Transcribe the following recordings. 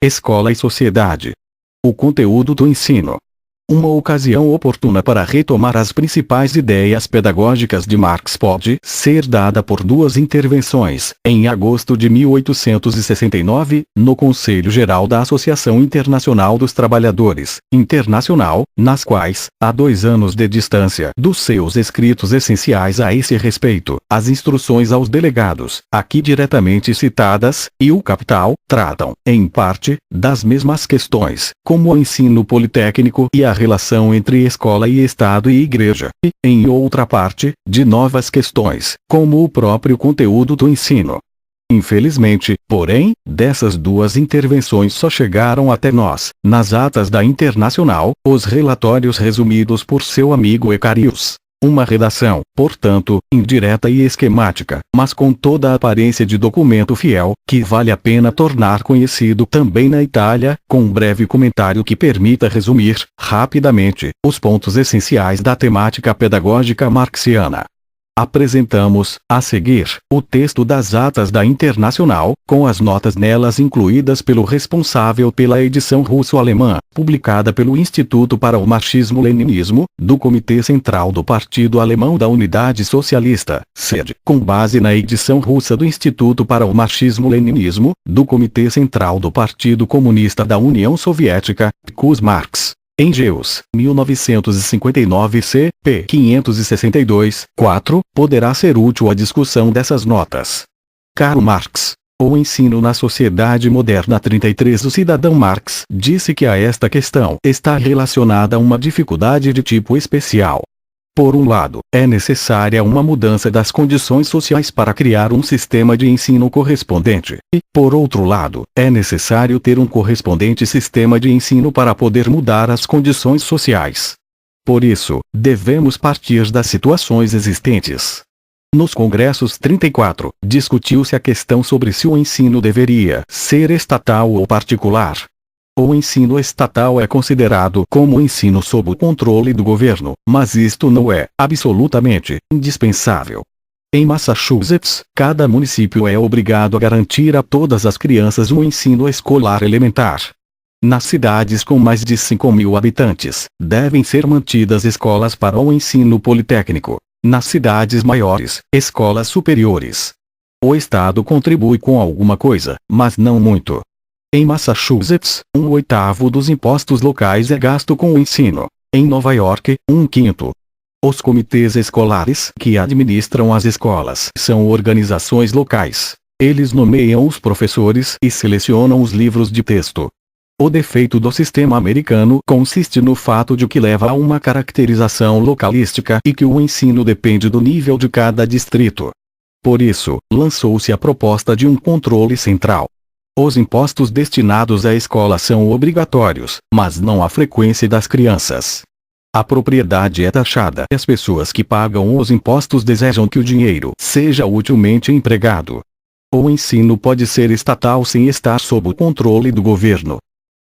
Escola e Sociedade. O conteúdo do ensino. Uma ocasião oportuna para retomar as principais ideias pedagógicas de Marx pode ser dada por duas intervenções, em agosto de 1869, no Conselho Geral da Associação Internacional dos Trabalhadores, Internacional, nas quais, a 2 anos de distância dos seus escritos essenciais a esse respeito, as instruções aos delegados, aqui diretamente citadas, e o Capital, tratam, em parte, das mesmas questões, como o ensino politécnico e a relação entre escola e Estado e Igreja, e, em outra parte, de novas questões, como o próprio conteúdo do ensino. Infelizmente, porém, dessas duas intervenções só chegaram até nós, nas atas da Internacional, os relatórios resumidos por seu amigo Ecarius. Uma redação, portanto, indireta e esquemática, mas com toda a aparência de documento fiel, que vale a pena tornar conhecido também na Itália, com um breve comentário que permita resumir, rapidamente, os pontos essenciais da temática pedagógica marxiana. Apresentamos, a seguir, o texto das atas da Internacional, com as notas nelas incluídas pelo responsável pela edição russo-alemã, publicada pelo Instituto para o Marxismo-Leninismo, do Comitê Central do Partido Alemão da Unidade Socialista, sede, com base na edição russa do Instituto para o Marxismo-Leninismo, do Comitê Central do Partido Comunista da União Soviética, PKUS Marx. Engels, 1959 c. 562, 4, poderá ser útil a discussão dessas notas. Karl Marx. O ensino na sociedade moderna 33. O cidadão Marx disse que a esta questão está relacionada a uma dificuldade de tipo especial. Por um lado, é necessária uma mudança das condições sociais para criar um sistema de ensino correspondente, e, por outro lado, é necessário ter um correspondente sistema de ensino para poder mudar as condições sociais. Por isso, devemos partir das situações existentes. Nos congressos 34, discutiu-se a questão sobre se o ensino deveria ser estatal ou particular. O ensino estatal é considerado como ensino sob o controle do governo, mas isto não é, absolutamente, indispensável. Em Massachusetts, cada município é obrigado a garantir a todas as crianças um ensino escolar elementar. Nas cidades com mais de 5.000 habitantes, devem ser mantidas escolas para o ensino politécnico. Nas cidades maiores, escolas superiores. O Estado contribui com alguma coisa, mas não muito. Em Massachusetts, 1/8 dos impostos locais é gasto com o ensino. Em Nova York, 1/5. Os comitês escolares que administram as escolas são organizações locais. Eles nomeiam os professores e selecionam os livros de texto. O defeito do sistema americano consiste no fato de que leva a uma caracterização localística e que o ensino depende do nível de cada distrito. Por isso, lançou-se a proposta de um controle central. Os impostos destinados à escola são obrigatórios, mas não a frequência das crianças. A propriedade é taxada e as pessoas que pagam os impostos desejam que o dinheiro seja utilmente empregado. O ensino pode ser estatal sem estar sob o controle do governo.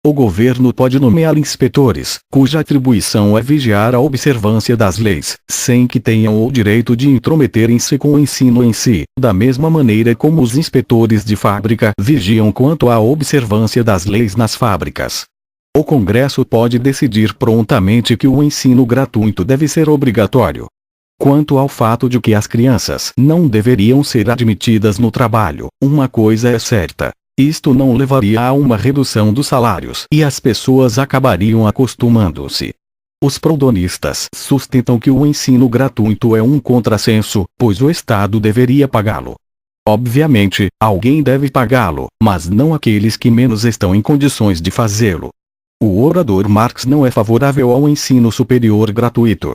O governo pode nomear inspetores, cuja atribuição é vigiar a observância das leis, sem que tenham o direito de intrometerem-se com o ensino em si, da mesma maneira como os inspetores de fábrica vigiam quanto à observância das leis nas fábricas. O Congresso pode decidir prontamente que o ensino gratuito deve ser obrigatório. Quanto ao fato de que as crianças não deveriam ser admitidas no trabalho, uma coisa é certa. Isto não levaria a uma redução dos salários e as pessoas acabariam acostumando-se. Os proudonistas sustentam que o ensino gratuito é um contrassenso, pois o Estado deveria pagá-lo. Obviamente, alguém deve pagá-lo, mas não aqueles que menos estão em condições de fazê-lo. O orador Marx não é favorável ao ensino superior gratuito.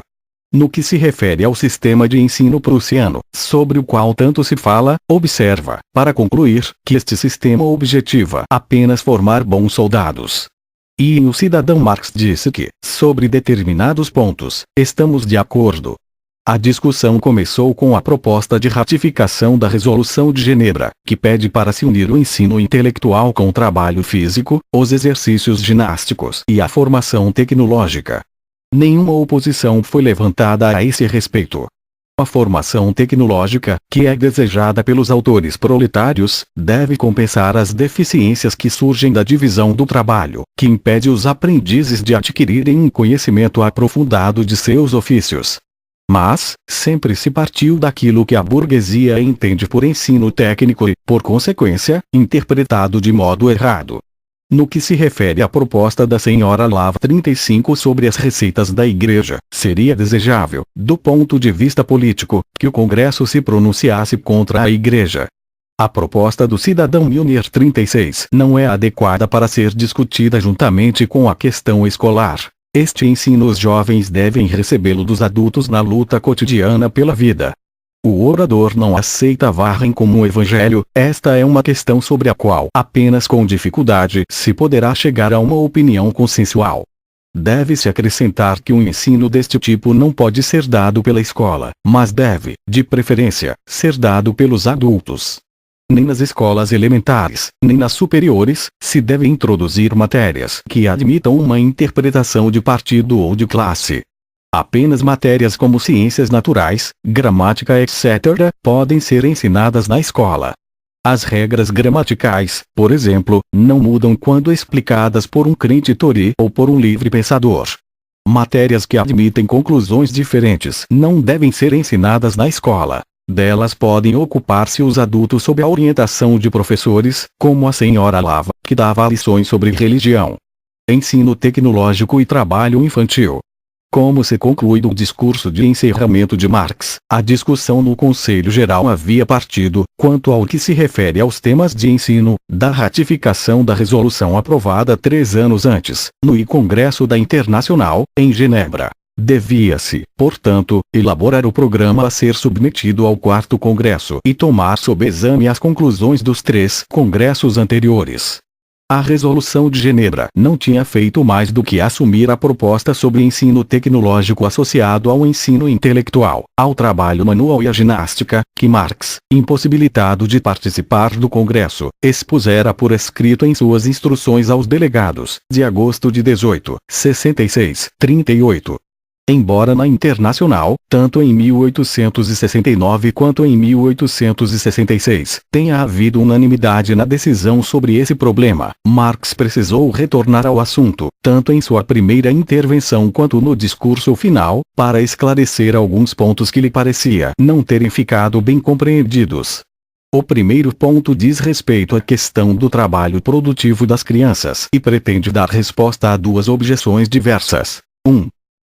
No que se refere ao sistema de ensino prussiano, sobre o qual tanto se fala, observa, para concluir, que este sistema objetiva apenas formar bons soldados. E o cidadão Marx disse que, sobre determinados pontos, estamos de acordo. A discussão começou com a proposta de ratificação da Resolução de Genebra, que pede para se unir o ensino intelectual com o trabalho físico, os exercícios ginásticos e a formação tecnológica. Nenhuma oposição foi levantada a esse respeito. A formação tecnológica, que é desejada pelos autores proletários, deve compensar as deficiências que surgem da divisão do trabalho, que impede os aprendizes de adquirirem um conhecimento aprofundado de seus ofícios. Mas, sempre se partiu daquilo que a burguesia entende por ensino técnico e, por consequência, interpretado de modo errado. No que se refere à proposta da senhora Lava 35 sobre as receitas da Igreja, seria desejável, do ponto de vista político, que o Congresso se pronunciasse contra a Igreja. A proposta do cidadão Milner 36 não é adequada para ser discutida juntamente com a questão escolar. Este ensino os jovens devem recebê-lo dos adultos na luta cotidiana pela vida. O orador não aceita varrem como um evangelho. Esta é uma questão sobre a qual apenas com dificuldade se poderá chegar a uma opinião consensual. Deve-se acrescentar que um ensino deste tipo não pode ser dado pela escola, mas deve, de preferência, ser dado pelos adultos. Nem nas escolas elementares, nem nas superiores, se deve introduzir matérias que admitam uma interpretação de partido ou de classe. Apenas matérias como ciências naturais, gramática etc., podem ser ensinadas na escola. As regras gramaticais, por exemplo, não mudam quando explicadas por um crente Tory ou por um livre pensador. Matérias que admitem conclusões diferentes não devem ser ensinadas na escola. Delas podem ocupar-se os adultos sob a orientação de professores, como a senhora Lava, que dava lições sobre religião. Ensino tecnológico e trabalho infantil. Como se conclui do discurso de encerramento de Marx, a discussão no Conselho Geral havia partido, quanto ao que se refere aos temas de ensino, da ratificação da resolução aprovada 3 anos antes, no Congresso da Internacional, em Genebra. Devia-se, portanto, elaborar o programa a ser submetido ao 4º Congresso e tomar sob exame as conclusões dos 3 congressos anteriores. A Resolução de Genebra não tinha feito mais do que assumir a proposta sobre ensino tecnológico associado ao ensino intelectual, ao trabalho manual e à ginástica, que Marx, impossibilitado de participar do Congresso, expusera por escrito em suas instruções aos delegados, de agosto de 1866-38. Embora na Internacional, tanto em 1869 quanto em 1866, tenha havido unanimidade na decisão sobre esse problema, Marx precisou retornar ao assunto, tanto em sua primeira intervenção quanto no discurso final, para esclarecer alguns pontos que lhe parecia não terem ficado bem compreendidos. O primeiro ponto diz respeito à questão do trabalho produtivo das crianças e pretende dar resposta a 2 objeções diversas. 1.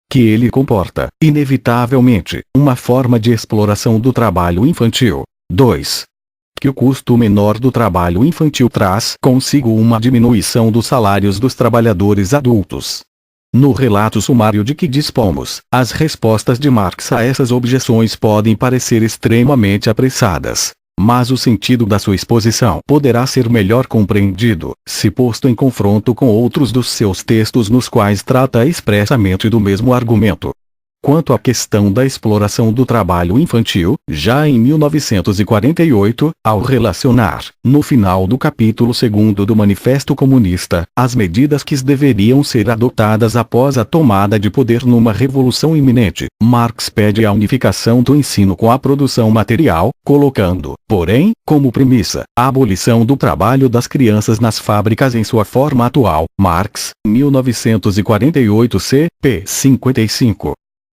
Que ele comporta, inevitavelmente, uma forma de exploração do trabalho infantil. 2. Que o custo menor do trabalho infantil traz consigo uma diminuição dos salários dos trabalhadores adultos. No relato sumário de que dispomos, as respostas de Marx a essas objeções podem parecer extremamente apressadas. Mas o sentido da sua exposição poderá ser melhor compreendido, se posto em confronto com outros dos seus textos nos quais trata expressamente do mesmo argumento. Quanto à questão da exploração do trabalho infantil, já em 1948, ao relacionar, no final do capítulo 2º do Manifesto Comunista, as medidas que deveriam ser adotadas após a tomada de poder numa revolução iminente, Marx pede a unificação do ensino com a produção material, colocando, porém, como premissa, a abolição do trabalho das crianças nas fábricas em sua forma atual. Marx, 1948 c. 55.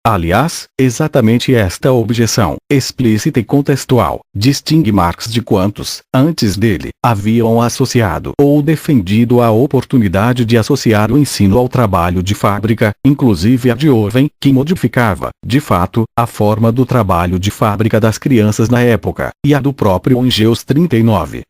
Aliás, exatamente esta objeção, explícita e contextual, distingue Marx de quantos, antes dele, haviam associado ou defendido a oportunidade de associar o ensino ao trabalho de fábrica, inclusive a de Owen, que modificava, de fato, a forma do trabalho de fábrica das crianças na época, e a do próprio Engels 39.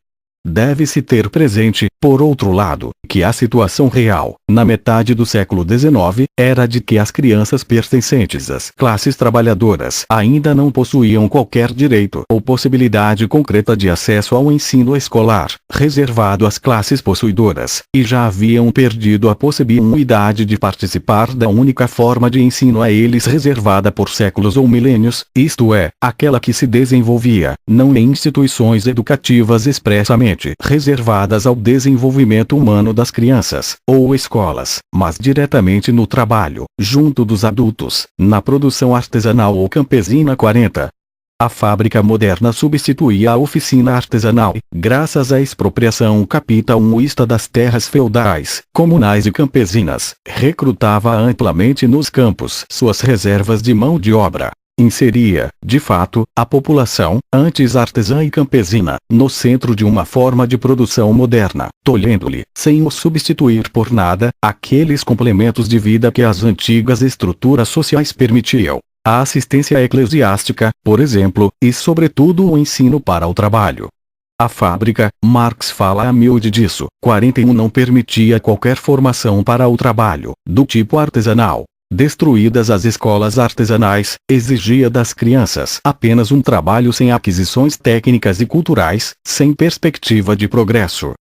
Deve-se ter presente, por outro lado, que a situação real, na metade do século XIX, era de que as crianças pertencentes às classes trabalhadoras ainda não possuíam qualquer direito ou possibilidade concreta de acesso ao ensino escolar, reservado às classes possuidoras, e já haviam perdido a possibilidade de participar da única forma de ensino a eles reservada por séculos ou milênios, isto é, aquela que se desenvolvia, não em instituições educativas expressamente reservadas ao desenvolvimento desenvolvimento humano das crianças, ou escolas, mas diretamente no trabalho, junto dos adultos, na produção artesanal ou campesina. 40. A fábrica moderna substituía a oficina artesanal, graças à expropriação capitalista das terras feudais, comunais e campesinas, recrutava amplamente nos campos suas reservas de mão de obra. Inseria, de fato, a população, antes artesã e campesina, no centro de uma forma de produção moderna, tolhendo-lhe, sem o substituir por nada, aqueles complementos de vida que as antigas estruturas sociais permitiam. A assistência eclesiástica, por exemplo, e sobretudo o ensino para o trabalho. A fábrica, Marx fala a miúde disso, 41 não permitia qualquer formação para o trabalho, do tipo artesanal. Destruídas as escolas artesanais, exigia das crianças apenas um trabalho sem aquisições técnicas e culturais, sem perspectiva de progresso.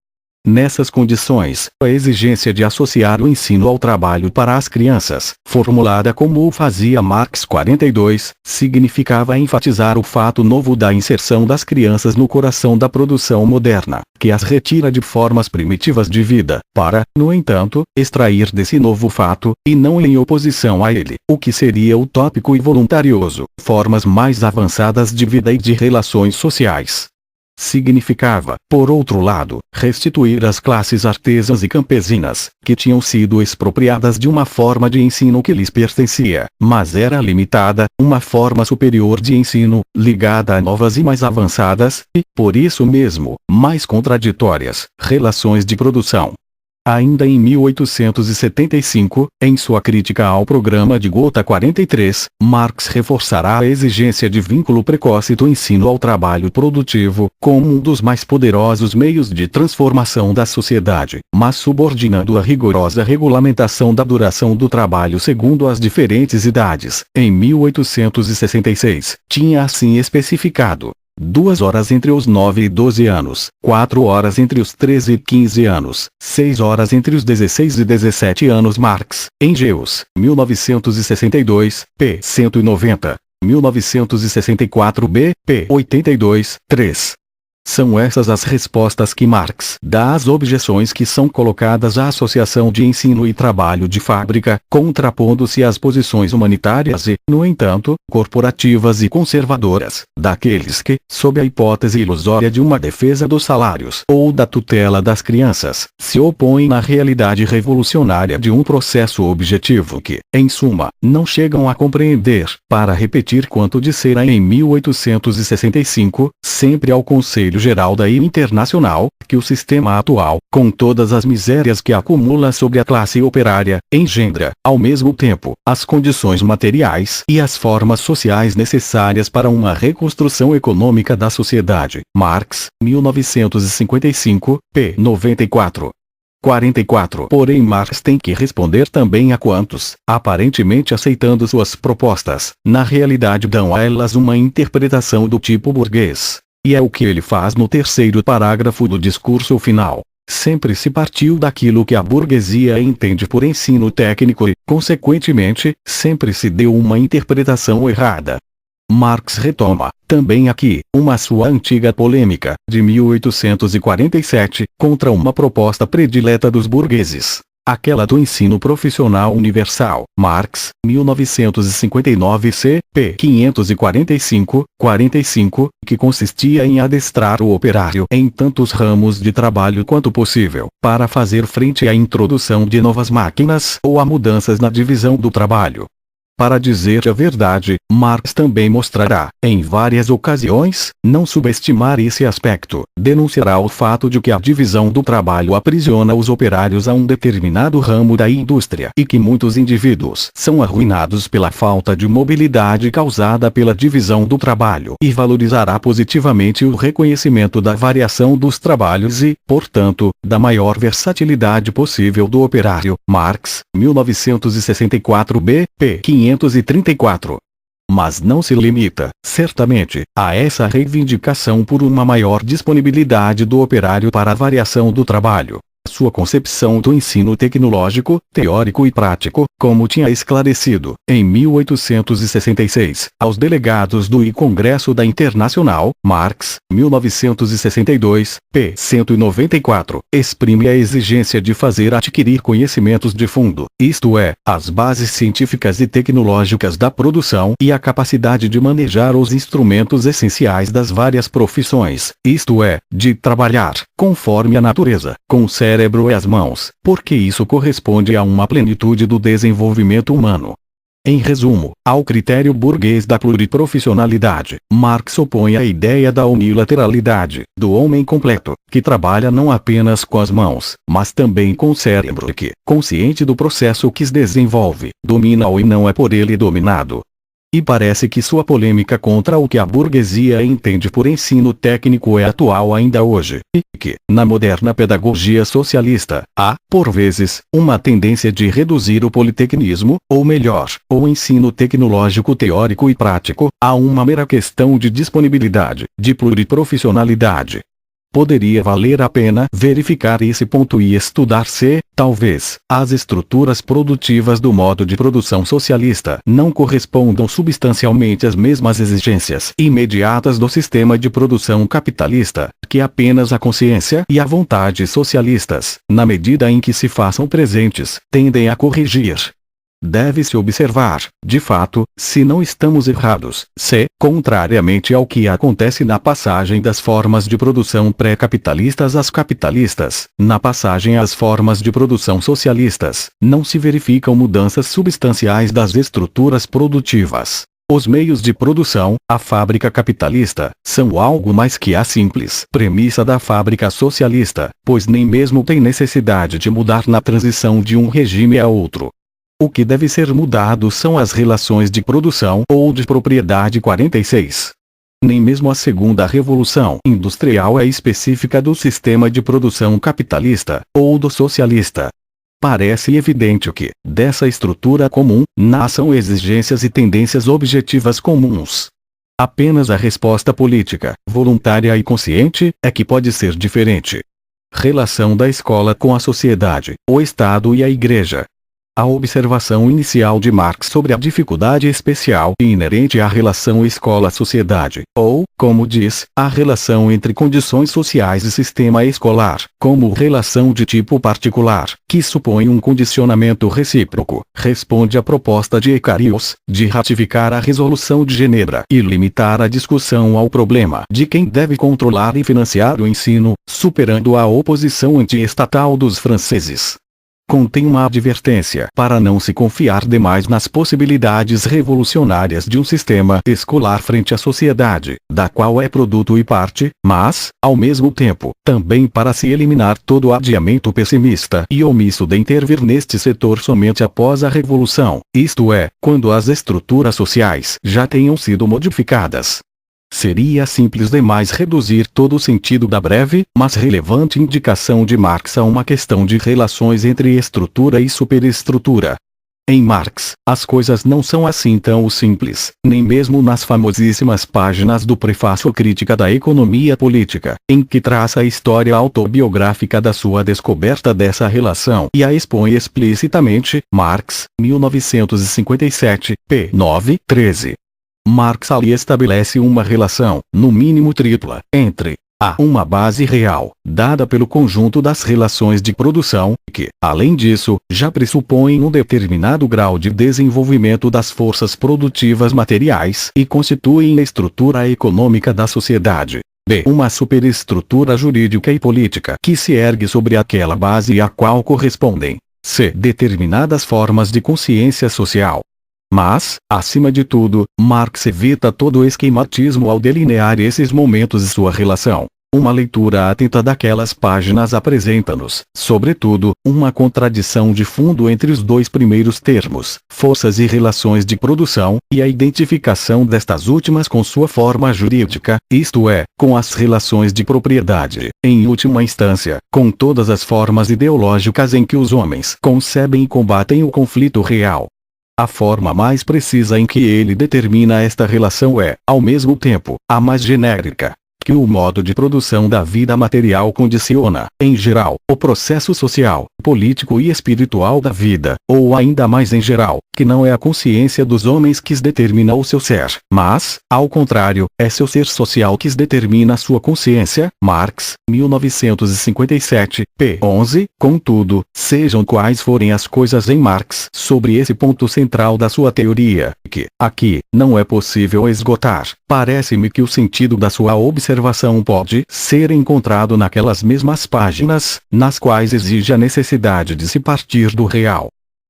Nessas condições, a exigência de associar o ensino ao trabalho para as crianças, formulada como o fazia Marx 42, significava enfatizar o fato novo da inserção das crianças no coração da produção moderna, que as retira de formas primitivas de vida, para, no entanto, extrair desse novo fato, e não em oposição a ele, o que seria utópico e voluntarioso, formas mais avançadas de vida e de relações sociais. Significava, por outro lado, restituir às classes artesãs e campesinas, que tinham sido expropriadas de uma forma de ensino que lhes pertencia, mas era limitada, uma forma superior de ensino, ligada a novas e mais avançadas, e, por isso mesmo, mais contraditórias, relações de produção. Ainda em 1875, em sua crítica ao programa de Gotha 43, Marx reforçará a exigência de vínculo precoce do ensino ao trabalho produtivo, como um dos mais poderosos meios de transformação da sociedade, mas subordinando a rigorosa regulamentação da duração do trabalho segundo as diferentes idades. Em 1866, tinha assim especificado: 2 horas entre os 9 e 12 anos, 4 horas entre os 13 e 15 anos, 6 horas entre os 16 e 17 anos. Marx, Engels, 1962, p. 190, 1964 b. p. 82, 3. São essas as respostas que Marx dá às objeções que são colocadas à associação de ensino e trabalho de fábrica, contrapondo-se às posições humanitárias e, no entanto, corporativas e conservadoras, daqueles que, sob a hipótese ilusória de uma defesa dos salários ou da tutela das crianças, se opõem à realidade revolucionária de um processo objetivo que, em suma, não chegam a compreender, para repetir quanto dissera em 1865, sempre ao Conselho Geral da Internacional, que o sistema atual, com todas as misérias que acumula sobre a classe operária, engendra, ao mesmo tempo, as condições materiais e as formas sociais necessárias para uma reconstrução econômica da sociedade. Marx, 1955, p. 94. 44. Porém Marx tem que responder também a quantos, aparentemente aceitando suas propostas, na realidade dão a elas uma interpretação do tipo burguês. E é o que ele faz no terceiro parágrafo do discurso final. Sempre se partiu daquilo que a burguesia entende por ensino técnico e, consequentemente, sempre se deu uma interpretação errada. Marx retoma, também aqui, uma sua antiga polêmica, de 1847, contra uma proposta predileta dos burgueses. Aquela do ensino profissional universal. Marx, 1959 c. p. 545, 45, que consistia em adestrar o operário em tantos ramos de trabalho quanto possível, para fazer frente à introdução de novas máquinas ou a mudanças na divisão do trabalho. Para dizer a verdade, Marx também mostrará, em várias ocasiões, não subestimar esse aspecto. Denunciará o fato de que a divisão do trabalho aprisiona os operários a um determinado ramo da indústria e que muitos indivíduos são arruinados pela falta de mobilidade causada pela divisão do trabalho. E valorizará positivamente o reconhecimento da variação dos trabalhos e, portanto, da maior versatilidade possível do operário. Marx, 1964 b. p. 534. Mas não se limita, certamente, a essa reivindicação por uma maior disponibilidade do operário para a variação do trabalho. sua concepção do ensino tecnológico, teórico e prático, como tinha esclarecido, em 1866, aos delegados do Congresso da Internacional, Marx, 1962, p. 194, exprime a exigência de fazer adquirir conhecimentos de fundo, isto é, as bases científicas e tecnológicas da produção e a capacidade de manejar os instrumentos essenciais das várias profissões, isto é, de trabalhar, conforme a natureza, com o cérebro e as mãos, porque isso corresponde a uma plenitude do desenvolvimento humano. Em resumo, ao critério burguês da pluriprofissionalidade, Marx opõe a ideia da unilateralidade, do homem completo, que trabalha não apenas com as mãos, mas também com o cérebro e que, consciente do processo que se desenvolve, domina-o e não é por ele dominado. E parece que sua polêmica contra o que a burguesia entende por ensino técnico é atual ainda hoje, e que, na moderna pedagogia socialista, há, por vezes, uma tendência de reduzir o politecnismo, ou melhor, o ensino tecnológico teórico e prático, a uma mera questão de disponibilidade, de pluriprofissionalidade. Poderia valer a pena verificar esse ponto e estudar se, talvez, as estruturas produtivas do modo de produção socialista não correspondam substancialmente às mesmas exigências imediatas do sistema de produção capitalista, que apenas a consciência e a vontade socialistas, na medida em que se façam presentes, tendem a corrigir. Deve-se observar, de fato, se não estamos errados, se, contrariamente ao que acontece na passagem das formas de produção pré-capitalistas às capitalistas, na passagem às formas de produção socialistas, não se verificam mudanças substanciais das estruturas produtivas. Os meios de produção, a fábrica capitalista, são algo mais que a simples premissa da fábrica socialista, pois nem mesmo tem necessidade de mudar na transição de um regime a outro. O que deve ser mudado são as relações de produção ou de propriedade 46. Nem mesmo a segunda revolução industrial é específica do sistema de produção capitalista, ou do socialista. Parece evidente que, dessa estrutura comum, nasçam exigências e tendências objetivas comuns. Apenas a resposta política, voluntária e consciente, é que pode ser diferente. Relação da escola com a sociedade, o Estado e a Igreja. A observação inicial de Marx sobre a dificuldade especial e inerente à relação escola-sociedade, ou, como diz, a relação entre condições sociais e sistema escolar, como relação de tipo particular, que supõe um condicionamento recíproco, responde à proposta de Icarius, de ratificar a Resolução de Genebra e limitar a discussão ao problema de quem deve controlar e financiar o ensino, superando a oposição anti-estatal dos franceses. Contém uma advertência para não se confiar demais nas possibilidades revolucionárias de um sistema escolar frente à sociedade, da qual é produto e parte, mas, ao mesmo tempo, também para se eliminar todo adiamento pessimista e omisso de intervir neste setor somente após a revolução, isto é, quando as estruturas sociais já tenham sido modificadas. Seria simples demais reduzir todo o sentido da breve, mas relevante indicação de Marx a uma questão de relações entre estrutura e superestrutura. Em Marx, as coisas não são assim tão simples, nem mesmo nas famosíssimas páginas do Prefácio Crítica da Economia Política, em que traça a história autobiográfica da sua descoberta dessa relação e a expõe explicitamente, Marx, 1957, p. 9, 13. Marx ali estabelece uma relação, no mínimo tripla, entre uma base real, dada pelo conjunto das relações de produção, que, além disso, já pressupõem um determinado grau de desenvolvimento das forças produtivas materiais e constituem a estrutura econômica da sociedade. B. Uma superestrutura jurídica e política que se ergue sobre aquela base e a qual correspondem c. determinadas formas de consciência social. Mas, acima de tudo, Marx evita todo esquematismo ao delinear esses momentos e sua relação. Uma leitura atenta daquelas páginas apresenta-nos, sobretudo, uma contradição de fundo entre os dois primeiros termos, forças e relações de produção, e a identificação destas últimas com sua forma jurídica, isto é, com as relações de propriedade, em última instância, com todas as formas ideológicas em que os homens concebem e combatem o conflito real. A forma mais precisa em que ele determina esta relação é, ao mesmo tempo, a mais genérica, que o modo de produção da vida material condiciona, em geral, o processo social, político e espiritual da vida, ou ainda mais em geral, que não é a consciência dos homens que determina o seu ser, mas, ao contrário, é seu ser social que determina sua consciência. Marx, 1957, p. 11. Contudo, sejam quais forem as coisas em Marx sobre esse ponto central da sua teoria, que, aqui, não é possível esgotar, parece-me que o sentido da sua observação pode ser encontrado naquelas mesmas páginas, nas quais exige a necessidade de se partir do real.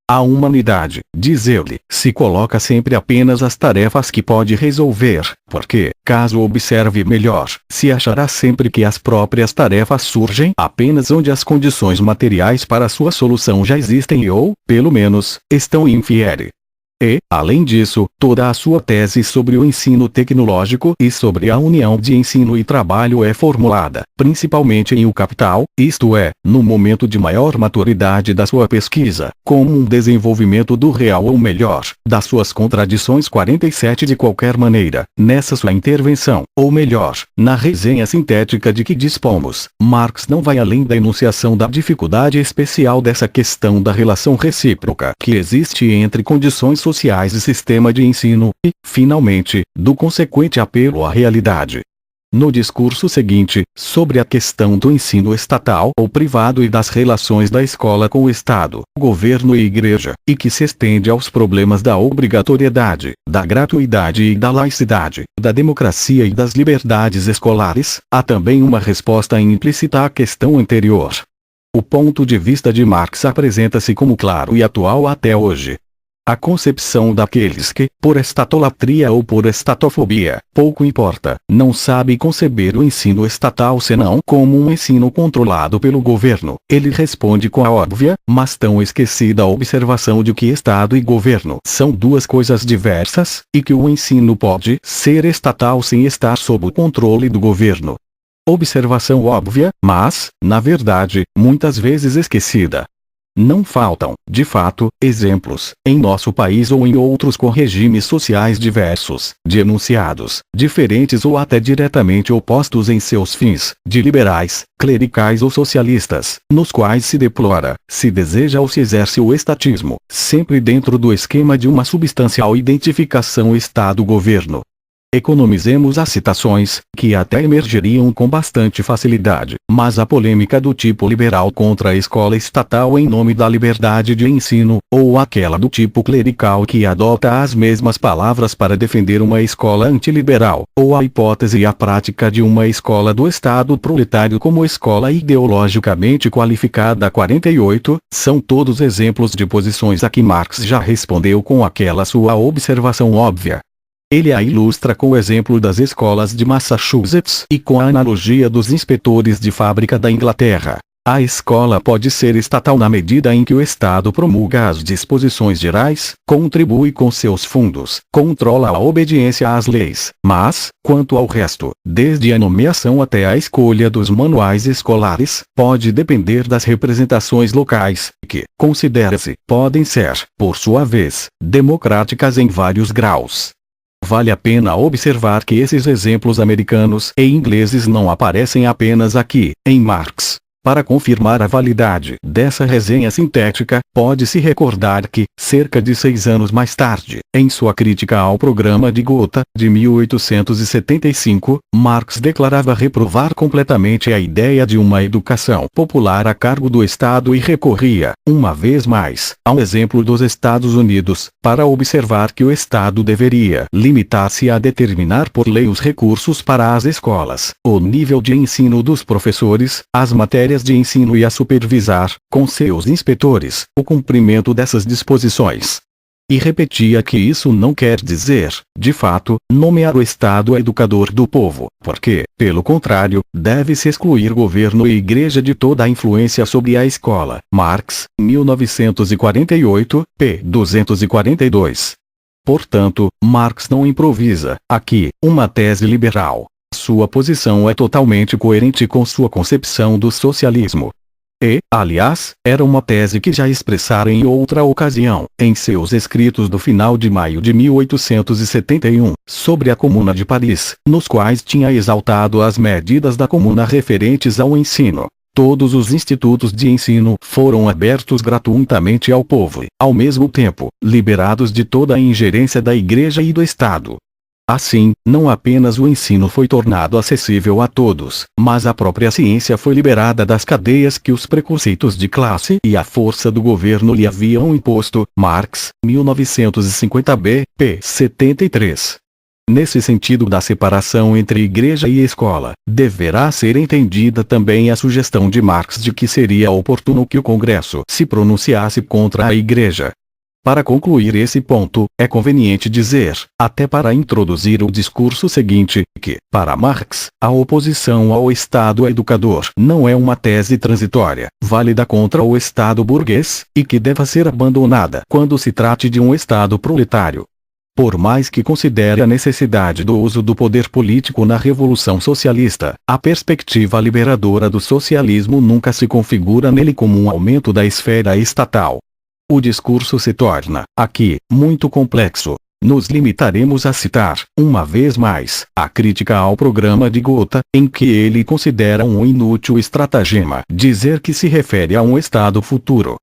A humanidade, diz ele, se coloca sempre apenas as tarefas que pode resolver, porque, caso observe melhor, se achará sempre que as próprias tarefas surgem apenas onde as condições materiais para sua solução já existem ou, pelo menos, estão infiere. E, além disso, toda a sua tese sobre o ensino tecnológico e sobre a união de ensino e trabalho é formulada, principalmente em O Capital, isto é, no momento de maior maturidade da sua pesquisa, como um desenvolvimento do real ou melhor, das suas contradições. 47 De qualquer maneira, nessa sua intervenção, ou melhor, na resenha sintética de que dispomos, Marx não vai além da enunciação da dificuldade especial dessa questão da relação recíproca que existe entre condições sociais e sistema de ensino, e, finalmente, do consequente apelo à realidade. No discurso seguinte, sobre a questão do ensino estatal ou privado e das relações da escola com o Estado, governo e igreja, e que se estende aos problemas da obrigatoriedade, da gratuidade e da laicidade, da democracia e das liberdades escolares, há também uma resposta implícita à questão anterior. O ponto de vista de Marx apresenta-se como claro e atual até hoje. A concepção daqueles que, por estatolatria ou por estatofobia, pouco importa, não sabe conceber o ensino estatal senão como um ensino controlado pelo governo. Ele responde com a óbvia, mas tão esquecida observação de que Estado e governo são duas coisas diversas, e que o ensino pode ser estatal sem estar sob o controle do governo. Observação óbvia, mas, na verdade, muitas vezes esquecida. Não faltam, de fato, exemplos, em nosso país ou em outros com regimes sociais diversos, de enunciados, diferentes ou até diretamente opostos em seus fins, de liberais, clericais ou socialistas, nos quais se deplora, se deseja ou se exerce o estatismo, sempre dentro do esquema de uma substancial identificação Estado-governo. Economizemos as citações, que até emergiriam com bastante facilidade, mas a polêmica do tipo liberal contra a escola estatal em nome da liberdade de ensino, ou aquela do tipo clerical que adota as mesmas palavras para defender uma escola antiliberal, ou a hipótese e a prática de uma escola do Estado proletário como escola ideologicamente qualificada. 48, são todos exemplos de posições a que Marx já respondeu com aquela sua observação óbvia. Ele a ilustra com o exemplo das escolas de Massachusetts e com a analogia dos inspetores de fábrica da Inglaterra. A escola pode ser estatal na medida em que o Estado promulga as disposições gerais, contribui com seus fundos, controla a obediência às leis, mas, quanto ao resto, desde a nomeação até a escolha dos manuais escolares, pode depender das representações locais, que, considera-se, podem ser, por sua vez, democráticas em vários graus. Vale a pena observar que esses exemplos americanos e ingleses não aparecem apenas aqui, em Marx. Para confirmar a validade dessa resenha sintética, pode-se recordar que, cerca de 6 anos mais tarde, em sua crítica ao programa de Gotha, de 1875, Marx declarava reprovar completamente a ideia de uma educação popular a cargo do Estado e recorria, uma vez mais, ao exemplo dos Estados Unidos, para observar que o Estado deveria limitar-se a determinar por lei os recursos para as escolas, o nível de ensino dos professores, as matérias de ensino e a supervisar, com seus inspetores, o cumprimento dessas disposições. E repetia que isso não quer dizer, de fato, nomear o Estado educador do povo, porque, pelo contrário, deve-se excluir governo e igreja de toda a influência sobre a escola. Marx, 1948, p. 242. Portanto, Marx não improvisa, aqui, uma tese liberal. Sua posição é totalmente coerente com sua concepção do socialismo. Aliás, era uma tese que já expressara em outra ocasião, em seus escritos do final de maio de 1871, sobre a Comuna de Paris, nos quais tinha exaltado as medidas da Comuna referentes ao ensino. Todos os institutos de ensino foram abertos gratuitamente ao povo, ao mesmo tempo, liberados de toda a ingerência da Igreja e do Estado. Assim, não apenas o ensino foi tornado acessível a todos, mas a própria ciência foi liberada das cadeias que os preconceitos de classe e a força do governo lhe haviam imposto. Marx, 1950b, p. 73. Nesse sentido da separação entre igreja e escola, deverá ser entendida também a sugestão de Marx de que seria oportuno que o Congresso se pronunciasse contra a igreja. Para concluir esse ponto, é conveniente dizer, até para introduzir o discurso seguinte, que, para Marx, a oposição ao Estado educador não é uma tese transitória, válida contra o Estado burguês, e que deva ser abandonada quando se trate de um Estado proletário. Por mais que considere a necessidade do uso do poder político na Revolução Socialista, a perspectiva liberadora do socialismo nunca se configura nele como um aumento da esfera estatal. O discurso se torna, aqui, muito complexo. Nos limitaremos a citar, uma vez mais, a crítica ao programa de Gotha, em que ele considera um inútil estratagema dizer que se refere a um Estado futuro.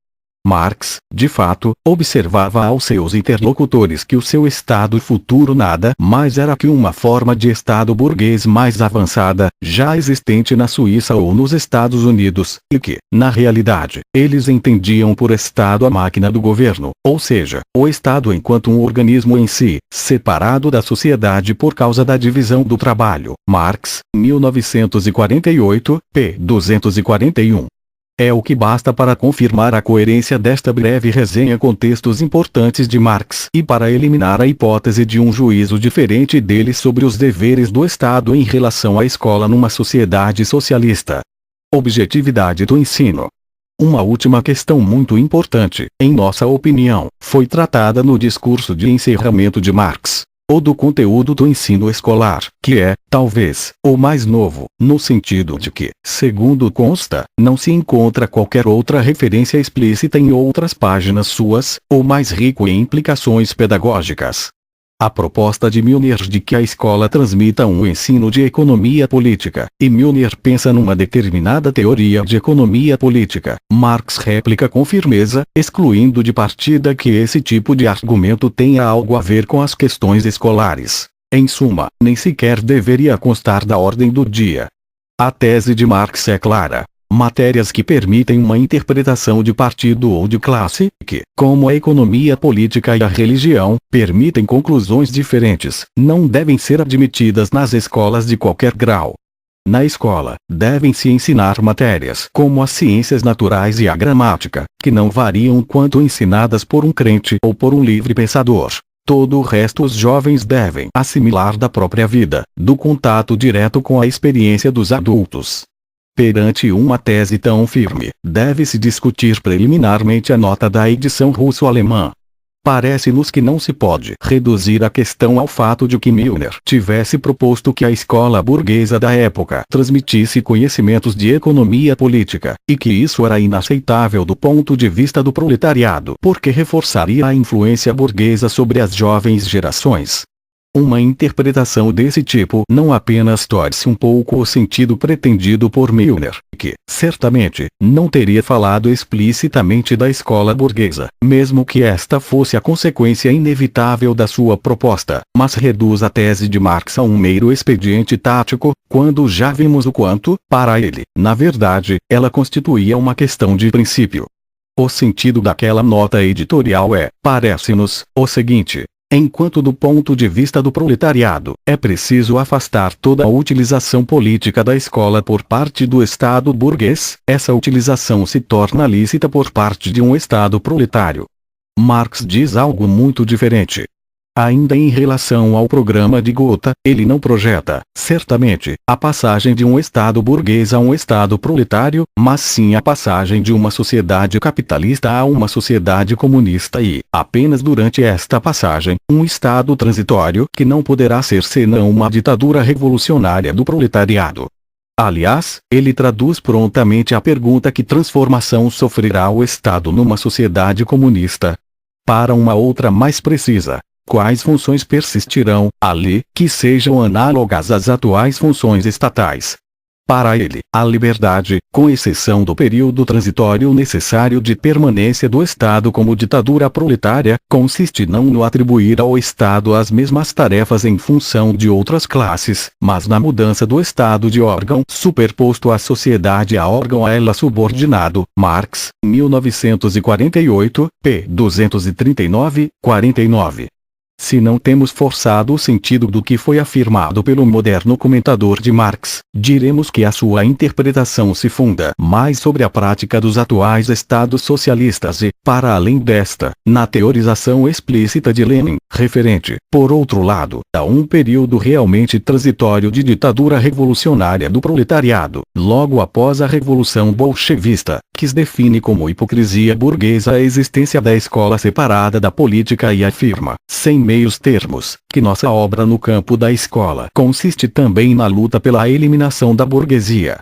Marx, de fato, observava aos seus interlocutores que o seu Estado futuro nada mais era que uma forma de Estado burguês mais avançada, já existente na Suíça ou nos Estados Unidos, e que, na realidade, eles entendiam por Estado a máquina do governo, ou seja, o Estado enquanto um organismo em si, separado da sociedade por causa da divisão do trabalho. Marx, 1948, p. 241. É o que basta para confirmar a coerência desta breve resenha com textos importantes de Marx e para eliminar a hipótese de um juízo diferente dele sobre os deveres do Estado em relação à escola numa sociedade socialista. Objetividade do ensino. Uma última questão muito importante, em nossa opinião, foi tratada no discurso de encerramento de Marx. O do conteúdo do ensino escolar, que é, talvez, o mais novo, no sentido de que, segundo consta, não se encontra qualquer outra referência explícita em outras páginas suas, ou mais rico em implicações pedagógicas. A proposta de Milner de que a escola transmita um ensino de economia política, e Milner pensa numa determinada teoria de economia política, Marx réplica com firmeza, excluindo de partida que esse tipo de argumento tenha algo a ver com as questões escolares. Em suma, nem sequer deveria constar da ordem do dia. A tese de Marx é clara. Matérias que permitem uma interpretação de partido ou de classe, que, como a economia política e a religião, permitem conclusões diferentes, não devem ser admitidas nas escolas de qualquer grau. Na escola, devem-se ensinar matérias como as ciências naturais e a gramática, que não variam quanto ensinadas por um crente ou por um livre pensador. Todo o resto os jovens devem assimilar da própria vida, do contato direto com a experiência dos adultos. Perante uma tese tão firme, deve-se discutir preliminarmente a nota da edição russo-alemã. Parece-nos que não se pode reduzir a questão ao fato de que Milner tivesse proposto que a escola burguesa da época transmitisse conhecimentos de economia política, e que isso era inaceitável do ponto de vista do proletariado porque reforçaria a influência burguesa sobre as jovens gerações. Uma interpretação desse tipo não apenas torce um pouco o sentido pretendido por Milner, que, certamente, não teria falado explicitamente da escola burguesa, mesmo que esta fosse a consequência inevitável da sua proposta, mas reduz a tese de Marx a um mero expediente tático, quando já vimos o quanto, para ele, na verdade, ela constituía uma questão de princípio. O sentido daquela nota editorial é, parece-nos, o seguinte. Enquanto do ponto de vista do proletariado, é preciso afastar toda a utilização política da escola por parte do Estado burguês, essa utilização se torna lícita por parte de um Estado proletário. Marx diz algo muito diferente. Ainda em relação ao programa de Gotha, ele não projeta, certamente, a passagem de um Estado burguês a um Estado proletário, mas sim a passagem de uma sociedade capitalista a uma sociedade comunista e, apenas durante esta passagem, um Estado transitório que não poderá ser senão uma ditadura revolucionária do proletariado. Aliás, ele traduz prontamente a pergunta: que transformação sofrerá o Estado numa sociedade comunista? Para uma outra mais precisa: quais funções persistirão ali, que sejam análogas às atuais funções estatais? Para ele, a liberdade, com exceção do período transitório necessário de permanência do Estado como ditadura proletária, consiste não no atribuir ao Estado as mesmas tarefas em função de outras classes, mas na mudança do estado de órgão superposto à sociedade a órgão a ela subordinado. Marx, 1948, p. 239, 49. Se não temos forçado o sentido do que foi afirmado pelo moderno comentador de Marx, diremos que a sua interpretação se funda mais sobre a prática dos atuais estados socialistas e, para além desta, na teorização explícita de Lenin, referente, por outro lado, a um período realmente transitório de ditadura revolucionária do proletariado, logo após a Revolução Bolchevista, que se define como hipocrisia burguesa a existência da escola separada da política e afirma, sem meios termos, que nossa obra no campo da escola consiste também na luta pela eliminação da burguesia.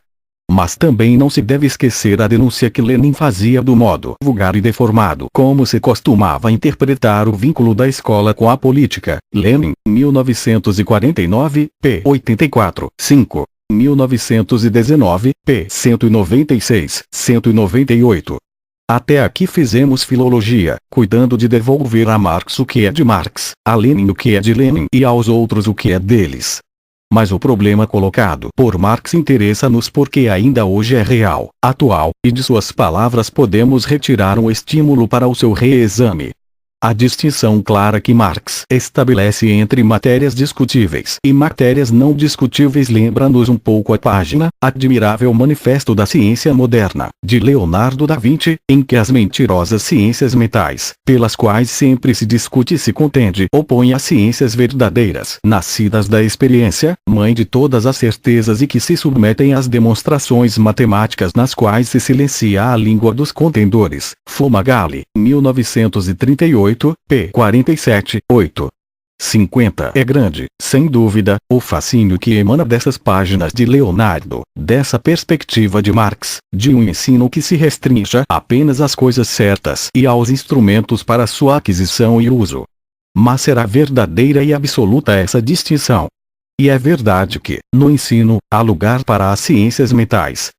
Mas também não se deve esquecer a denúncia que Lenin fazia do modo vulgar e deformado como se costumava interpretar o vínculo da escola com a política. Lenin, 1949, p. 84, 5. 1919, p. 196, 198. Até aqui fizemos filologia, cuidando de devolver a Marx o que é de Marx, a Lenin o que é de Lenin e aos outros o que é deles. Mas o problema colocado por Marx interessa-nos porque ainda hoje é real, atual, e de suas palavras podemos retirar um estímulo para o seu reexame. A distinção clara que Marx estabelece entre matérias discutíveis e matérias não discutíveis lembra-nos um pouco a página Admirável Manifesto da Ciência Moderna, de Leonardo da Vinci, em que as mentirosas ciências mentais, pelas quais sempre se discute e se contende, opõem às ciências verdadeiras, nascidas da experiência, mãe de todas as certezas e que se submetem às demonstrações matemáticas nas quais se silencia a língua dos contendores. Fumagalli, 1938, p. 47, 8. 50. É grande, sem dúvida, o fascínio que emana dessas páginas de Leonardo, dessa perspectiva de Marx, de um ensino que se restrinja apenas às coisas certas e aos instrumentos para sua aquisição e uso. Mas será verdadeira e absoluta essa distinção? E é verdade que, no ensino, há lugar para as ciências mentais.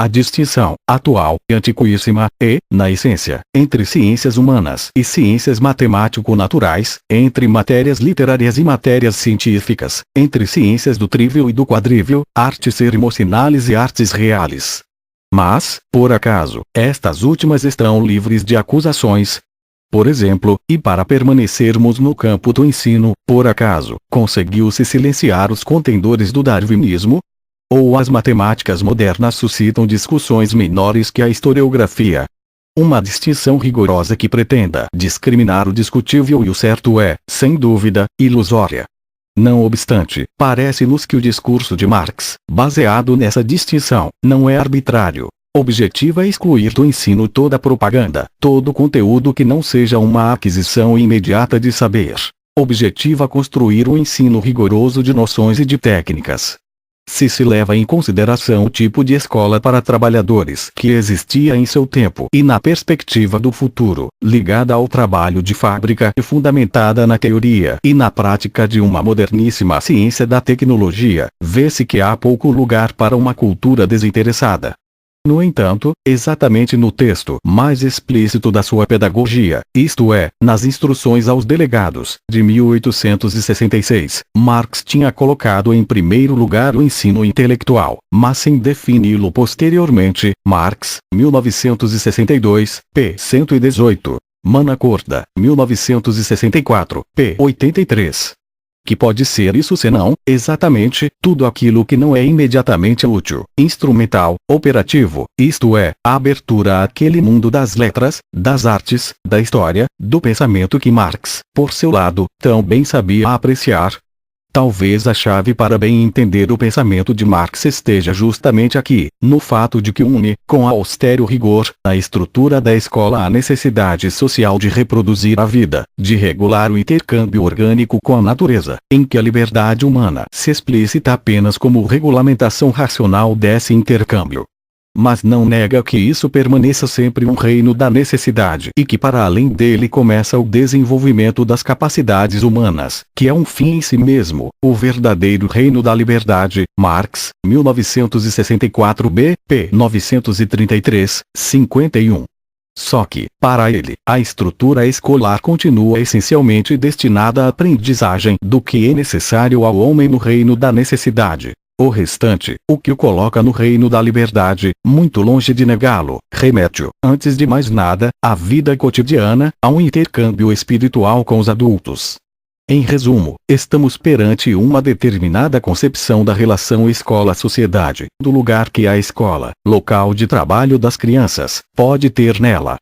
A distinção, atual e antiquíssima, é, na essência, entre ciências humanas e ciências matemático-naturais, entre matérias literárias e matérias científicas, entre ciências do trívio e do quadrívio, artes cerimoniais e artes reais. Mas, por acaso, estas últimas estão livres de acusações? Por exemplo, e para permanecermos no campo do ensino, por acaso, conseguiu-se silenciar os contendores do darwinismo? Ou as matemáticas modernas suscitam discussões menores que a historiografia? Uma distinção rigorosa que pretenda discriminar o discutível e o certo é, sem dúvida, ilusória. Não obstante, parece-nos que o discurso de Marx, baseado nessa distinção, não é arbitrário. Objetiva excluir do ensino toda propaganda, todo conteúdo que não seja uma aquisição imediata de saber. Objetiva construir um ensino rigoroso de noções e de técnicas. Se se leva em consideração o tipo de escola para trabalhadores que existia em seu tempo e na perspectiva do futuro, ligada ao trabalho de fábrica e fundamentada na teoria e na prática de uma moderníssima ciência da tecnologia, vê-se que há pouco lugar para uma cultura desinteressada. No entanto, exatamente no texto mais explícito da sua pedagogia, isto é, nas Instruções aos Delegados, de 1866, Marx tinha colocado em primeiro lugar o ensino intelectual, mas sem defini-lo posteriormente. Marx, 1962, p. 118. Manacorda, 1964, p. 83. Que pode ser isso senão, exatamente, tudo aquilo que não é imediatamente útil, instrumental, operativo, isto é, a abertura àquele mundo das letras, das artes, da história, do pensamento que Marx, por seu lado, tão bem sabia apreciar? Talvez a chave para bem entender o pensamento de Marx esteja justamente aqui, no fato de que une, com austero rigor, a estrutura da escola à necessidade social de reproduzir a vida, de regular o intercâmbio orgânico com a natureza, em que a liberdade humana se explicita apenas como regulamentação racional desse intercâmbio. Mas não nega que isso permaneça sempre um reino da necessidade e que para além dele começa o desenvolvimento das capacidades humanas, que é um fim em si mesmo, o verdadeiro reino da liberdade. Marx, 1964b, p. 933, 51. Só que, para ele, a estrutura escolar continua essencialmente destinada à aprendizagem do que é necessário ao homem no reino da necessidade. O restante, o que o coloca no reino da liberdade, muito longe de negá-lo, remete-o, antes de mais nada, à vida cotidiana, a um intercâmbio espiritual com os adultos. Em resumo, estamos perante uma determinada concepção da relação escola-sociedade, do lugar que a escola, local de trabalho das crianças, pode ter nela.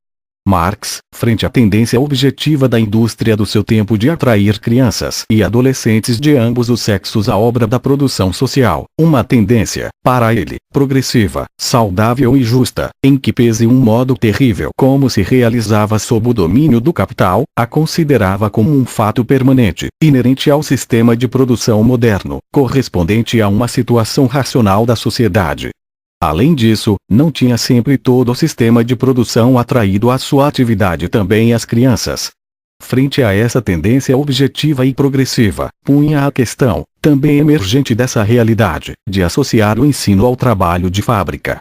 Marx, frente à tendência objetiva da indústria do seu tempo de atrair crianças e adolescentes de ambos os sexos à obra da produção social, uma tendência, para ele, progressiva, saudável e justa, em que pese um modo terrível como se realizava sob o domínio do capital, a considerava como um fato permanente, inerente ao sistema de produção moderno, correspondente a uma situação racional da sociedade. Além disso, não tinha sempre todo o sistema de produção atraído à sua atividade também as crianças. Frente a essa tendência objetiva e progressiva, punha a questão, também emergente dessa realidade, de associar o ensino ao trabalho de fábrica.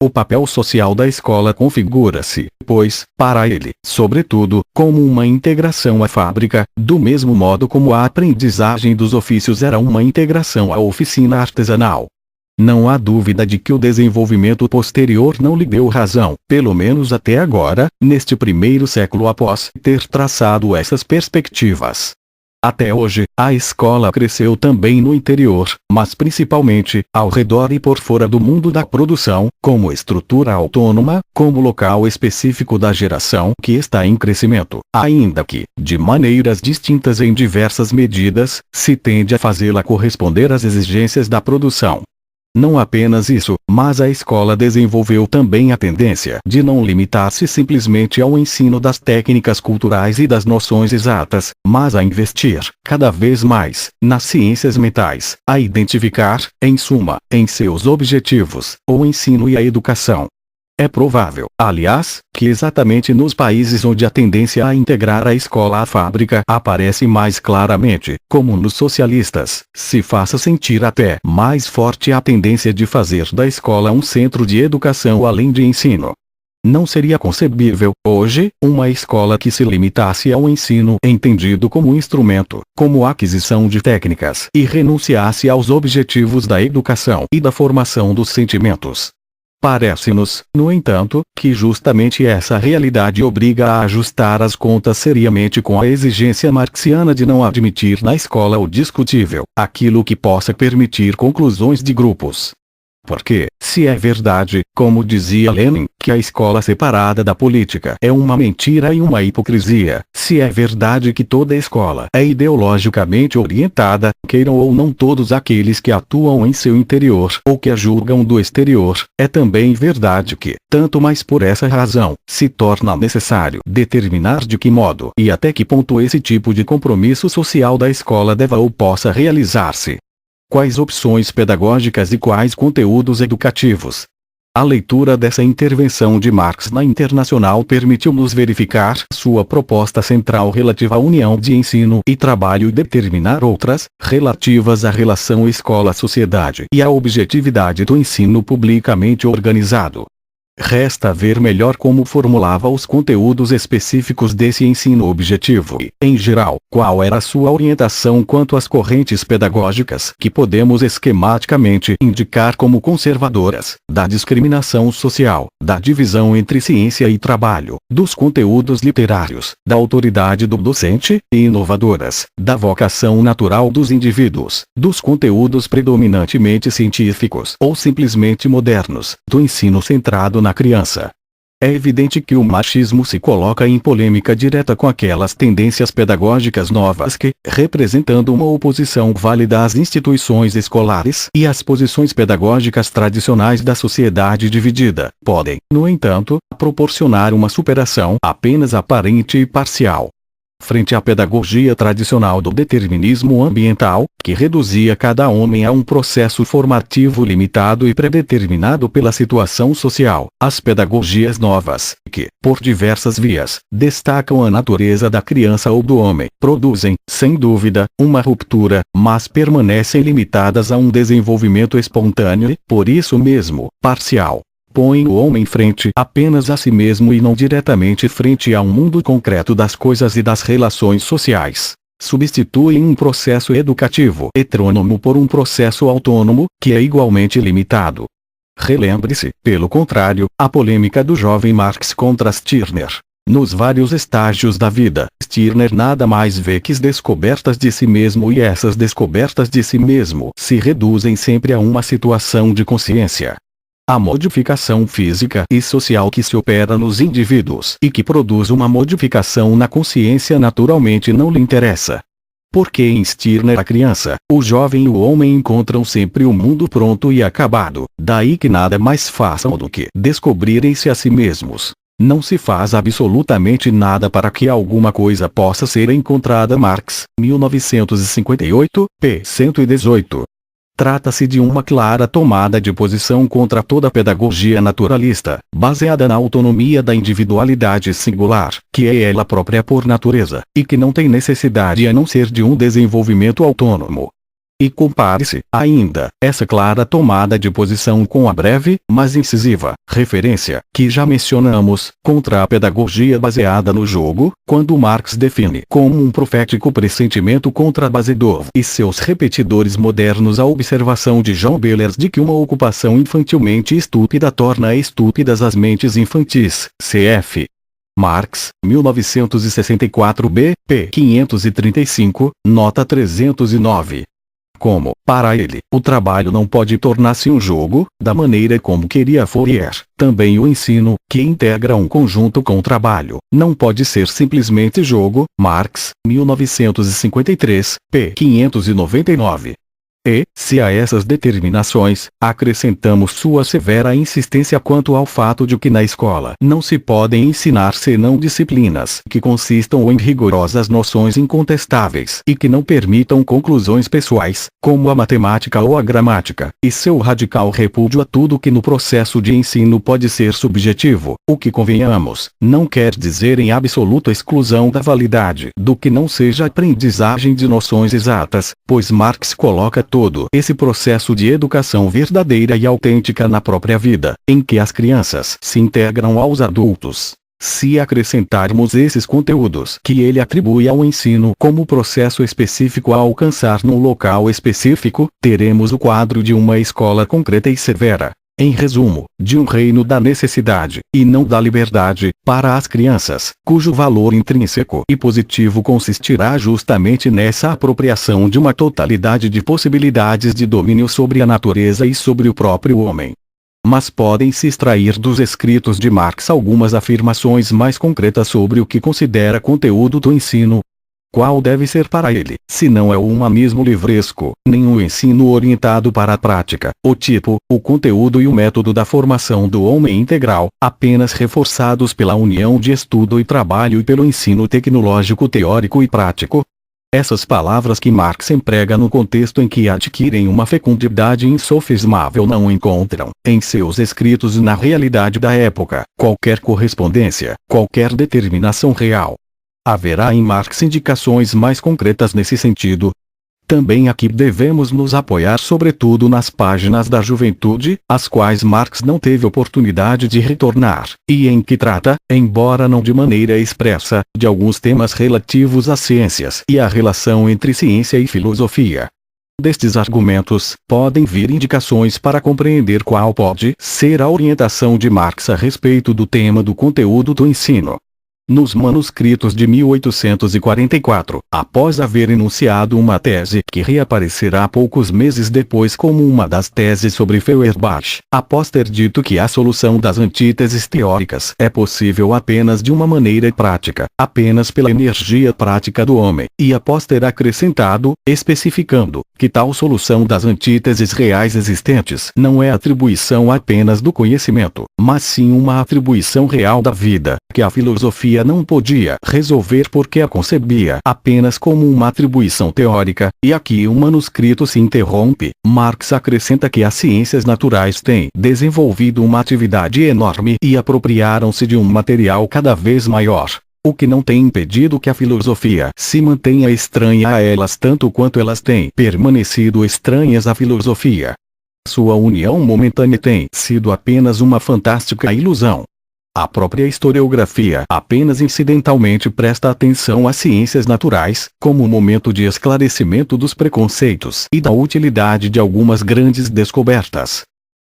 O papel social da escola configura-se, pois, para ele, sobretudo, como uma integração à fábrica, do mesmo modo como a aprendizagem dos ofícios era uma integração à oficina artesanal. Não há dúvida de que o desenvolvimento posterior não lhe deu razão, pelo menos até agora, neste primeiro século após ter traçado essas perspectivas. Até hoje, a escola cresceu também no interior, mas principalmente, ao redor e por fora do mundo da produção, como estrutura autônoma, como local específico da geração que está em crescimento, ainda que, de maneiras distintas em diversas medidas, se tende a fazê-la corresponder às exigências da produção. Não apenas isso, mas a escola desenvolveu também a tendência de não limitar-se simplesmente ao ensino das técnicas culturais e das noções exatas, mas a investir, cada vez mais, nas ciências mentais, a identificar, em suma, em seus objetivos, o ensino e a educação. É provável, aliás, que exatamente nos países onde a tendência a integrar a escola à fábrica aparece mais claramente, como nos socialistas, se faça sentir até mais forte a tendência de fazer da escola um centro de educação além de ensino. Não seria concebível, hoje, uma escola que se limitasse ao ensino entendido como instrumento, como aquisição de técnicas e renunciasse aos objetivos da educação e da formação dos sentimentos. Parece-nos, no entanto, que justamente essa realidade obriga a ajustar as contas seriamente com a exigência marxiana de não admitir na escola o discutível, aquilo que possa permitir conclusões de grupos. Porque, se é verdade, como dizia Lenin, que a escola separada da política é uma mentira e uma hipocrisia, se é verdade que toda escola é ideologicamente orientada, queiram ou não todos aqueles que atuam em seu interior ou que a julgam do exterior, é também verdade que, tanto mais por essa razão, se torna necessário determinar de que modo e até que ponto esse tipo de compromisso social da escola deva ou possa realizar-se. Quais opções pedagógicas e quais conteúdos educativos? A leitura dessa intervenção de Marx na Internacional permitiu-nos verificar sua proposta central relativa à união de ensino e trabalho e determinar outras, relativas à relação escola-sociedade e à objetividade do ensino publicamente organizado. Resta ver melhor como formulava os conteúdos específicos desse ensino objetivo e, em geral, qual era a sua orientação quanto às correntes pedagógicas que podemos esquematicamente indicar como conservadoras, da discriminação social, da divisão entre ciência e trabalho, dos conteúdos literários, da autoridade do docente, e inovadoras, da vocação natural dos indivíduos, dos conteúdos predominantemente científicos ou simplesmente modernos, do ensino centrado na criança. É evidente que o marxismo se coloca em polêmica direta com aquelas tendências pedagógicas novas que, representando uma oposição válida às instituições escolares e às posições pedagógicas tradicionais da sociedade dividida, podem, no entanto, proporcionar uma superação apenas aparente e parcial. Frente à pedagogia tradicional do determinismo ambiental, que reduzia cada homem a um processo formativo limitado e predeterminado pela situação social, as pedagogias novas, que, por diversas vias, destacam a natureza da criança ou do homem, produzem, sem dúvida, uma ruptura, mas permanecem limitadas a um desenvolvimento espontâneo e, por isso mesmo, parcial. Põe o homem frente apenas a si mesmo e não diretamente frente a um mundo concreto das coisas e das relações sociais. Substitui um processo educativo heterônomo por um processo autônomo, que é igualmente limitado. Relembre-se, pelo contrário, a polêmica do jovem Marx contra Stirner. Nos vários estágios da vida, Stirner nada mais vê que as descobertas de si mesmo, e essas descobertas de si mesmo se reduzem sempre a uma situação de consciência. A modificação física e social que se opera nos indivíduos e que produz uma modificação na consciência naturalmente não lhe interessa. Porque em Stirner a criança, o jovem e o homem encontram sempre o mundo pronto e acabado, daí que nada mais façam do que descobrirem-se a si mesmos. Não se faz absolutamente nada para que alguma coisa possa ser encontrada. Marx, 1958, p. 118. Trata-se de uma clara tomada de posição contra toda pedagogia naturalista, baseada na autonomia da individualidade singular, que é ela própria por natureza, e que não tem necessidade a não ser de um desenvolvimento autônomo. E compare-se, ainda, essa clara tomada de posição com a breve, mas incisiva, referência, que já mencionamos, contra a pedagogia baseada no jogo, quando Marx define como um profético pressentimento contra Basedov e seus repetidores modernos a observação de John Bellers de que uma ocupação infantilmente estúpida torna estúpidas as mentes infantis, cf. Marx, 1964b, p. 535, nota 309. Como, para ele, o trabalho não pode tornar-se um jogo, da maneira como queria Fourier, também o ensino, que integra um conjunto com o trabalho, não pode ser simplesmente jogo. Marx, 1953, p. 599. E, se a essas determinações, acrescentamos sua severa insistência quanto ao fato de que na escola não se podem ensinar senão disciplinas que consistam em rigorosas noções incontestáveis e que não permitam conclusões pessoais, como a matemática ou a gramática, e seu radical repúdio a tudo que no processo de ensino pode ser subjetivo, o que convenhamos, não quer dizer em absoluta exclusão da validade do que não seja aprendizagem de noções exatas, pois Marx coloca todo esse processo de educação verdadeira e autêntica na própria vida, em que as crianças se integram aos adultos. Se acrescentarmos esses conteúdos que ele atribui ao ensino como processo específico a alcançar num local específico, teremos o quadro de uma escola concreta e severa. Em resumo, de um reino da necessidade, e não da liberdade, para as crianças, cujo valor intrínseco e positivo consistirá justamente nessa apropriação de uma totalidade de possibilidades de domínio sobre a natureza e sobre o próprio homem. Mas podem-se extrair dos escritos de Marx algumas afirmações mais concretas sobre o que considera conteúdo do ensino. Qual deve ser para ele, se não é o humanismo livresco, nem um ensino orientado para a prática, o tipo, o conteúdo e o método da formação do homem integral, apenas reforçados pela união de estudo e trabalho e pelo ensino tecnológico teórico e prático? Essas palavras que Marx emprega no contexto em que adquirem uma fecundidade insofismável não encontram, em seus escritos e na realidade da época, qualquer correspondência, qualquer determinação real. Haverá em Marx indicações mais concretas nesse sentido. Também aqui devemos nos apoiar sobretudo nas páginas da juventude, às quais Marx não teve oportunidade de retornar, e em que trata, embora não de maneira expressa, de alguns temas relativos às ciências e à relação entre ciência e filosofia. Destes argumentos, podem vir indicações para compreender qual pode ser a orientação de Marx a respeito do tema do conteúdo do ensino. Nos manuscritos de 1844, após haver enunciado uma tese que reaparecerá poucos meses depois como uma das teses sobre Feuerbach, após ter dito que a solução das antíteses teóricas é possível apenas de uma maneira prática, apenas pela energia prática do homem, e após ter acrescentado, especificando, que tal solução das antíteses reais existentes não é atribuição apenas do conhecimento, mas sim uma atribuição real da vida, que a filosofia não podia resolver porque a concebia apenas como uma atribuição teórica, e aqui o manuscrito se interrompe. Marx acrescenta que as ciências naturais têm desenvolvido uma atividade enorme e apropriaram-se de um material cada vez maior, o que não tem impedido que a filosofia se mantenha estranha a elas tanto quanto elas têm permanecido estranhas à filosofia. Sua união momentânea tem sido apenas uma fantástica ilusão. A própria historiografia apenas incidentalmente presta atenção às ciências naturais, como momento de esclarecimento dos preconceitos e da utilidade de algumas grandes descobertas.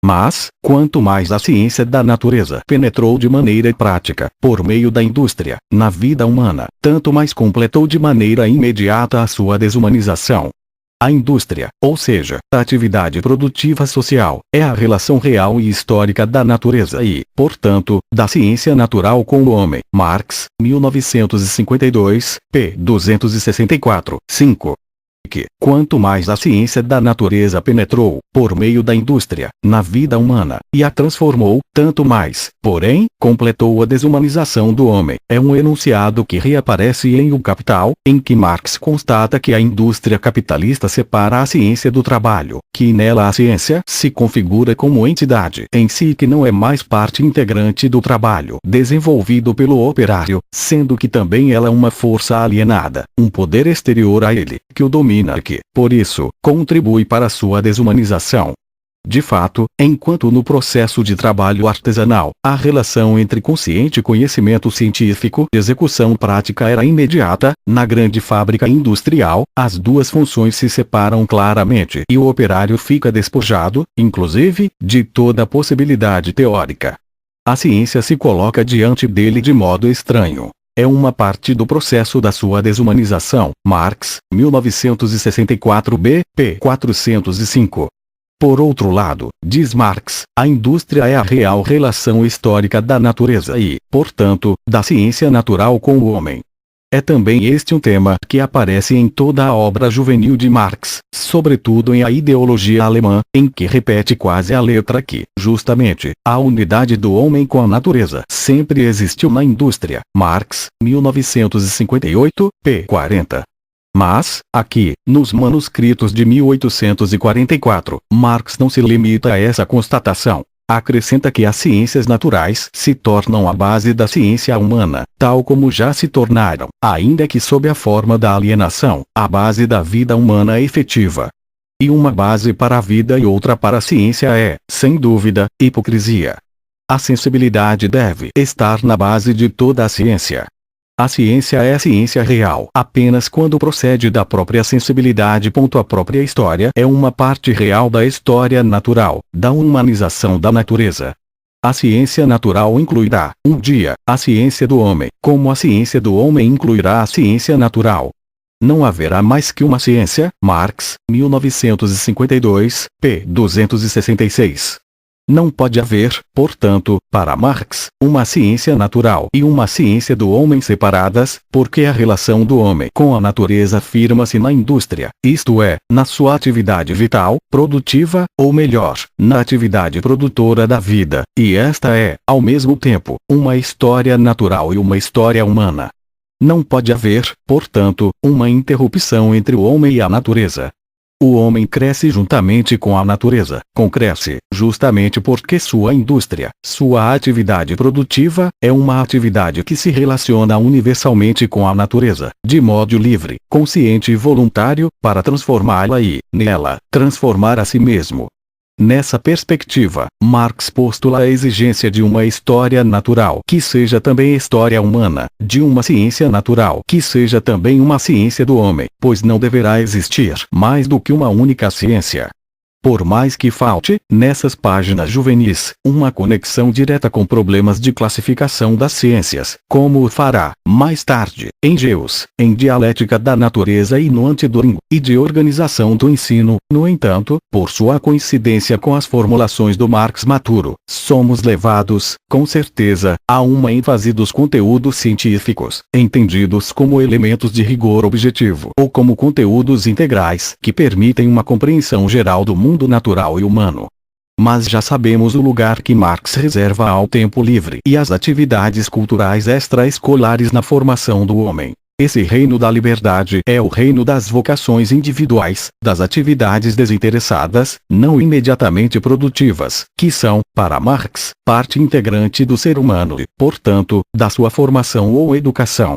Mas, quanto mais a ciência da natureza penetrou de maneira prática, por meio da indústria, na vida humana, tanto mais completou de maneira imediata a sua desumanização. A indústria, ou seja, a atividade produtiva social, é a relação real e histórica da natureza e, portanto, da ciência natural com o homem. Marx, 1952, p. 264, 5. Que, quanto mais a ciência da natureza penetrou, por meio da indústria, na vida humana, e a transformou, tanto mais, porém, completou a desumanização do homem. É um enunciado que reaparece em O Capital, em que Marx constata que a indústria capitalista separa a ciência do trabalho, que nela a ciência se configura como entidade em si que não é mais parte integrante do trabalho desenvolvido pelo operário, sendo que também ela é uma força alienada, um poder exterior a ele, que o domina e que, por isso, contribui para sua desumanização. De fato, enquanto no processo de trabalho artesanal, a relação entre consciente conhecimento científico e execução prática era imediata, na grande fábrica industrial, as duas funções se separam claramente e o operário fica despojado, inclusive, de toda a possibilidade teórica. A ciência se coloca diante dele de modo estranho. É uma parte do processo da sua desumanização. Marx, 1964b, p. 405. Por outro lado, diz Marx, a indústria é a real relação histórica da natureza e, portanto, da ciência natural com o homem. É também este um tema que aparece em toda a obra juvenil de Marx, sobretudo em A Ideologia Alemã, em que repete quase à letra que, justamente, a unidade do homem com a natureza sempre existiu na indústria. Marx, 1958, p. 40. Mas, aqui, nos manuscritos de 1844, Marx não se limita a essa constatação. Acrescenta que as ciências naturais se tornam a base da ciência humana, tal como já se tornaram, ainda que sob a forma da alienação, a base da vida humana efetiva. E uma base para a vida e outra para a ciência é, sem dúvida, hipocrisia. A sensibilidade deve estar na base de toda a ciência. A ciência é ciência real apenas quando procede da própria sensibilidade. A própria história é uma parte real da história natural, da humanização da natureza. A ciência natural incluirá, um dia, a ciência do homem, como a ciência do homem incluirá a ciência natural. Não haverá mais que uma ciência. Marx, 1952, p. 266. Não pode haver, portanto, para Marx, uma ciência natural e uma ciência do homem separadas, porque a relação do homem com a natureza firma-se na indústria, isto é, na sua atividade vital, produtiva, ou melhor, na atividade produtora da vida, e esta é, ao mesmo tempo, uma história natural e uma história humana. Não pode haver, portanto, uma interrupção entre o homem e a natureza. O homem cresce juntamente com a natureza, concresce, justamente porque sua indústria, sua atividade produtiva, é uma atividade que se relaciona universalmente com a natureza, de modo livre, consciente e voluntário, para transformá-la e, nela, transformar a si mesmo. Nessa perspectiva, Marx postula a exigência de uma história natural que seja também história humana, de uma ciência natural que seja também uma ciência do homem, pois não deverá existir mais do que uma única ciência. Por mais que falte, nessas páginas juvenis, uma conexão direta com problemas de classificação das ciências, como o fará, mais tarde, em Geus, em Dialética da Natureza e no Antidoringo, e de organização do ensino, no entanto, por sua coincidência com as formulações do Marx maturo, somos levados, com certeza, a uma ênfase dos conteúdos científicos, entendidos como elementos de rigor objetivo ou como conteúdos integrais que permitem uma compreensão geral do mundo natural e humano. Mas já sabemos o lugar que Marx reserva ao tempo livre e às atividades culturais extraescolares na formação do homem. Esse reino da liberdade é o reino das vocações individuais, das atividades desinteressadas, não imediatamente produtivas, que são, para Marx, parte integrante do ser humano e, portanto, da sua formação ou educação.